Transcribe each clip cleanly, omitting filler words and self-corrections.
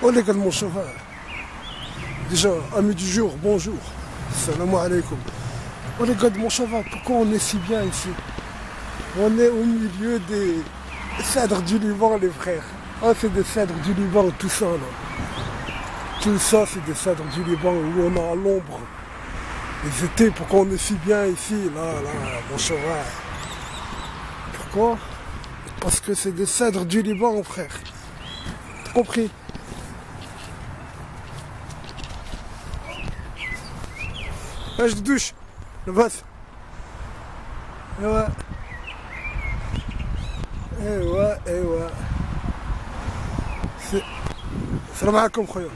Oh les gars de mon cheval. Déjà, amis du jour, bonjour. Salam alaikum. Oh les gars de mon cheval, pourquoi on est si bien ici? On est au milieu des cèdres du Liban, les frères. Ah, c'est des cèdres du Liban, tout ça là. Tout ça, c'est des cèdres du Liban où on a à l'ombre. Les étés, pourquoi on est si bien ici, là, mon cheval? Pourquoi? Parce que c'est des cèdres du Liban, frère. T'as compris? Ouais, je douche. Le boss. Eh ouais. Eh ouais, eh ouais. C'est... Salam alaikum, khoya.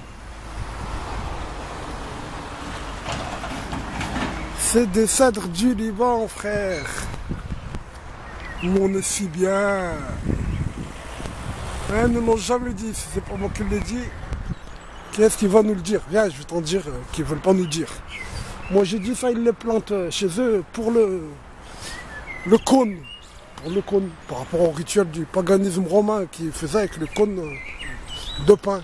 C'est des cèdres du Liban, frère. Où on est si bien. Ils ne l'ont jamais dit. Si c'est pas moi qui le dis, qui est-ce qui va nous le dire? Viens, je vais t'en dire qu'ils veulent pas nous dire. Moi j'ai dit ça, ils les plantent chez eux pour le cône. Pour le cône, par rapport au rituel du paganisme romain qui faisait avec le cône de pain.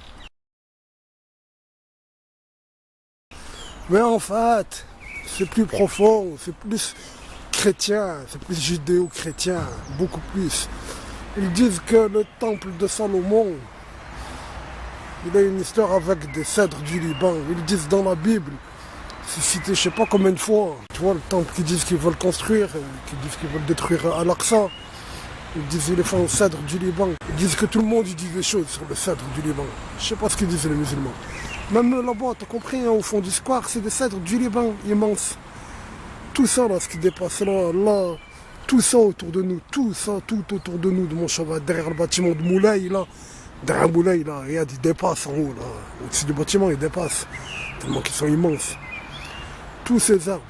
Mais en fait, c'est plus profond, c'est plus chrétien, c'est plus judéo-chrétien, beaucoup plus. Ils disent que le temple de Salomon, il a une histoire avec des cèdres du Liban. Ils disent dans la Bible, c'est cité je sais pas combien de fois. Tu vois, le temple qu'ils disent qu'ils veulent construire, qu'ils disent qu'ils veulent détruire Al-Aqsa. Ils disent qu'ils les font au cèdre du Liban. Ils disent que tout le monde dit des choses sur le cèdre du Liban. Je sais pas ce qu'ils disent les musulmans. Même là-bas, t'as compris, hein, au fond du square, c'est des cèdres du Liban immenses. Tout ça là, ce qui dépasse là, tout ça autour de nous, tout ça, tout autour de nous, de mon cheval, derrière le bâtiment de Moulay, là, derrière Moulay, là, regarde, il dépasse en haut, là, au-dessus du bâtiment, il dépasse, tellement qu'ils sont immenses. Tous ces arbres.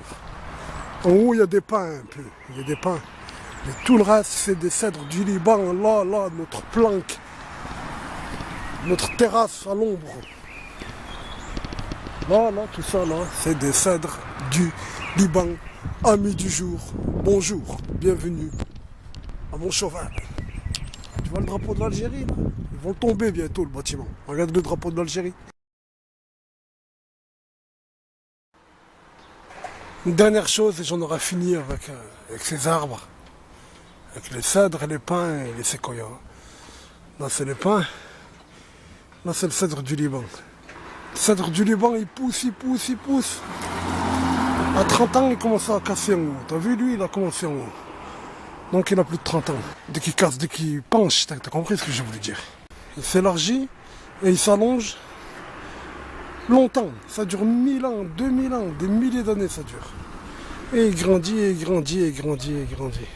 En haut, il y a des pins un peu, il y a des pins. Mais tout le reste, c'est des cèdres du Liban, là, notre planque, notre terrasse à l'ombre. Là, tout ça, là, c'est des cèdres du Liban. Amis du jour, bonjour, bienvenue à mon cheval. Tu vois le drapeau de l'Algérie, là? Ils vont tomber bientôt, le bâtiment. Regarde le drapeau de l'Algérie. Une dernière chose, et j'en aurai fini avec ces arbres. Avec les cèdres, les pins et les séquoias. Là, c'est les pins. Là, c'est le cèdre du Liban. Le cèdre du Liban, il pousse, il pousse, il pousse. À 30 ans, il commence à casser en haut. T'as vu, lui, il a commencé en haut. Donc, il a plus de 30 ans. Dès qu'il casse, dès qu'il penche, t'as compris ce que je voulais dire. Il s'élargit et il s'allonge longtemps. Ça dure 1000 ans, 2000 ans, des milliers d'années, ça dure. Et il grandit, et il grandit, et il grandit, et il grandit.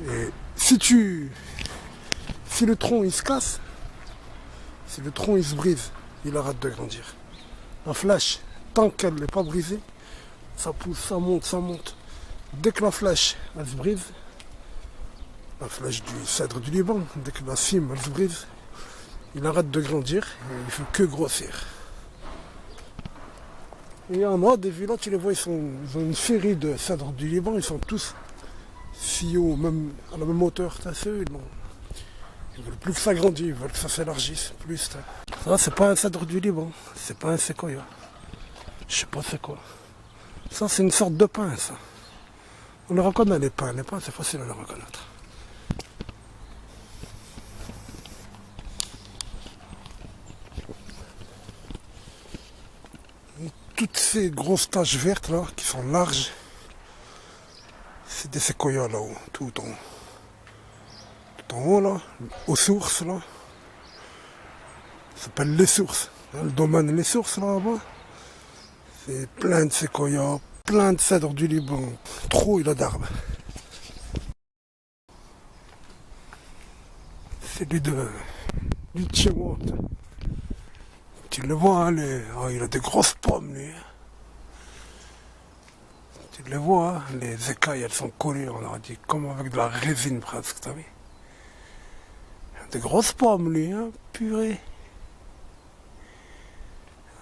Et si le tronc, il se casse, si le tronc, il se brise, il arrête de grandir. La flèche, tant qu'elle n'est pas brisée, ça pousse, ça monte, ça monte. Dès que la flèche, elle se brise, la flèche du cèdre du Liban, dès que la cime, elle se brise, il arrête de grandir et il ne fait que grossir. Et il y en a des villas, tu les vois, ils ont une série de cèdres du Liban, ils sont tous si haut, même à la même hauteur. Ils veulent plus que ça grandisse, ils veulent que ça s'élargisse plus. Ça, c'est pas un cèdre du Liban, c'est pas un séquoia. Je sais pas c'est quoi. Ça, c'est une sorte de pin, ça. On le reconnaît, les pins, c'est facile à les reconnaître. Et toutes ces grosses taches vertes, là, qui sont larges, c'est des séquoias, là-haut, tout en haut, là, aux sources, là. Ça s'appelle les sources. Le domaine Les Sources, là-bas, c'est plein de séquoias, plein de cèdres du Liban. Trop, il a d'arbres. C'est du Tchémot. Tu le vois, hein, il a des grosses pommes, lui. Tu le vois, hein, les écailles, elles sont collées, on aurait dit, comme avec de la résine presque, t'as vu? Des grosses pommes, lui, hein, purée.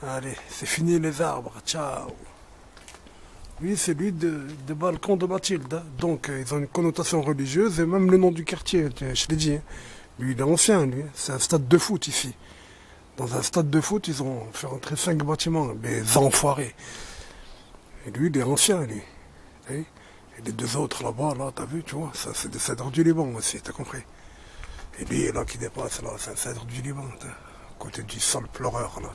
Allez, c'est fini les arbres, ciao. Lui, c'est lui de balcon de Mathilde. Donc, ils ont une connotation religieuse et même le nom du quartier, je l'ai dit. Hein. Lui, il est ancien, lui. C'est un stade de foot ici. Dans un stade de foot, ils ont fait rentrer 5 bâtiments, des enfoirés. Et lui, il est ancien, lui. Et les deux autres là-bas, là, t'as vu, tu vois, ça c'est des cèdres du Liban aussi, t'as compris. Et lui, là, qui dépasse, là, c'est un cèdre du Liban, à côté du sol pleureur, là,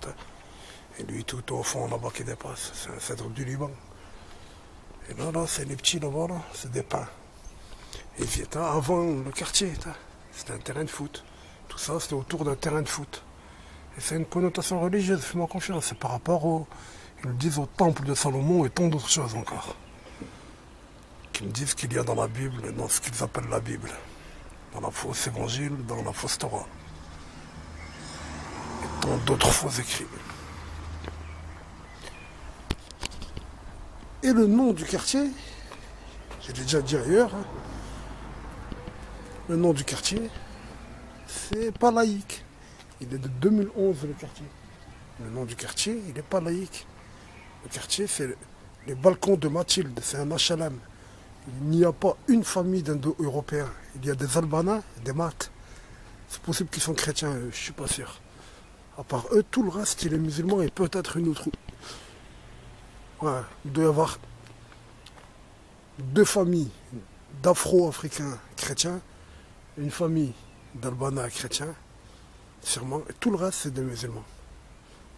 et lui, tout au fond, là-bas, qui dépasse, c'est un cèdre du Liban. Et là, c'est les petits, là-bas, là, c'est des pins. Et puis, avant, le quartier, c'était un terrain de foot. Tout ça, c'était autour d'un terrain de foot. Et c'est une connotation religieuse, fais-moi confiance, c'est par rapport ils le disent au temple de Salomon et tant d'autres choses encore. Qui me disent qu'il y a dans la Bible, dans ce qu'ils appellent la Bible. Dans la fausse évangile, dans la fausse Torah. Et tant d'autres faux écrits. Et le nom du quartier, j'ai déjà dit ailleurs, le nom du quartier, c'est pas laïque. Il est de 2011 le quartier. Le nom du quartier, il n'est pas laïque. Le quartier, c'est les balcons de Mathilde, c'est un HLM. Il n'y a pas une famille d'Indo-Européens. Il y a des Albanais et des Maths. C'est possible qu'ils sont chrétiens, je suis pas sûr. À part eux, tout le reste, il est musulman et peut-être une autre. Ouais, il doit y avoir 2 familles d'Afro-Africains chrétiens, une famille d'Albanais chrétiens, sûrement. Et tout le reste, c'est des musulmans.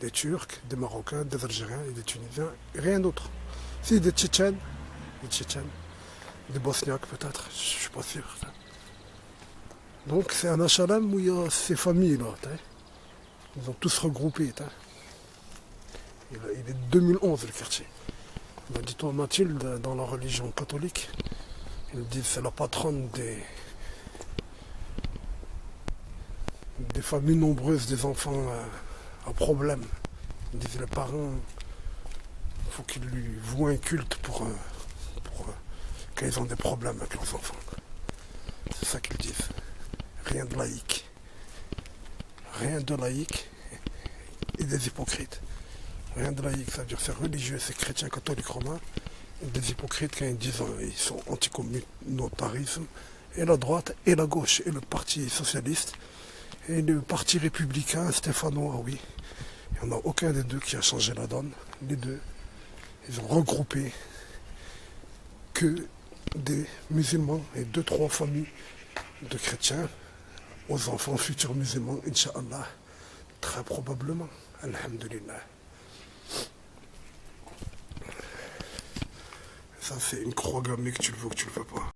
Des Turcs, des Marocains, des Algériens et des Tunisiens, et rien d'autre. Si, des Tchétchènes, des Bosniaques peut-être, je suis pas sûr. Donc c'est un HLM où il y a ces familles-là. Ils ont tous regroupé. Il est de 2011 le quartier. Dis-toi Mathilde, dans la religion catholique, ils disent que c'est la patronne des familles nombreuses, des enfants à problème. Ils disent les parents, il faut qu'ils lui vouent un culte pour quand ils ont des problèmes avec leurs enfants. C'est ça qu'ils disent. Rien de laïque. Rien de laïque et des hypocrites. Rien de laïque, ça veut dire c'est religieux, c'est chrétien, catholique, romain. Et des hypocrites quand ils disent ils sont anticommunautarisme. Et la droite et la gauche et le parti socialiste et le parti républicain stéphanois, oui. Il n'y en a aucun des deux qui a changé la donne. Les deux, ils ont regroupé que des musulmans et 2-3 familles de chrétiens aux enfants futurs musulmans, Inch'Allah, très probablement, alhamdulillah. Ça c'est une croix gammée que tu le veux ou que tu le veux pas.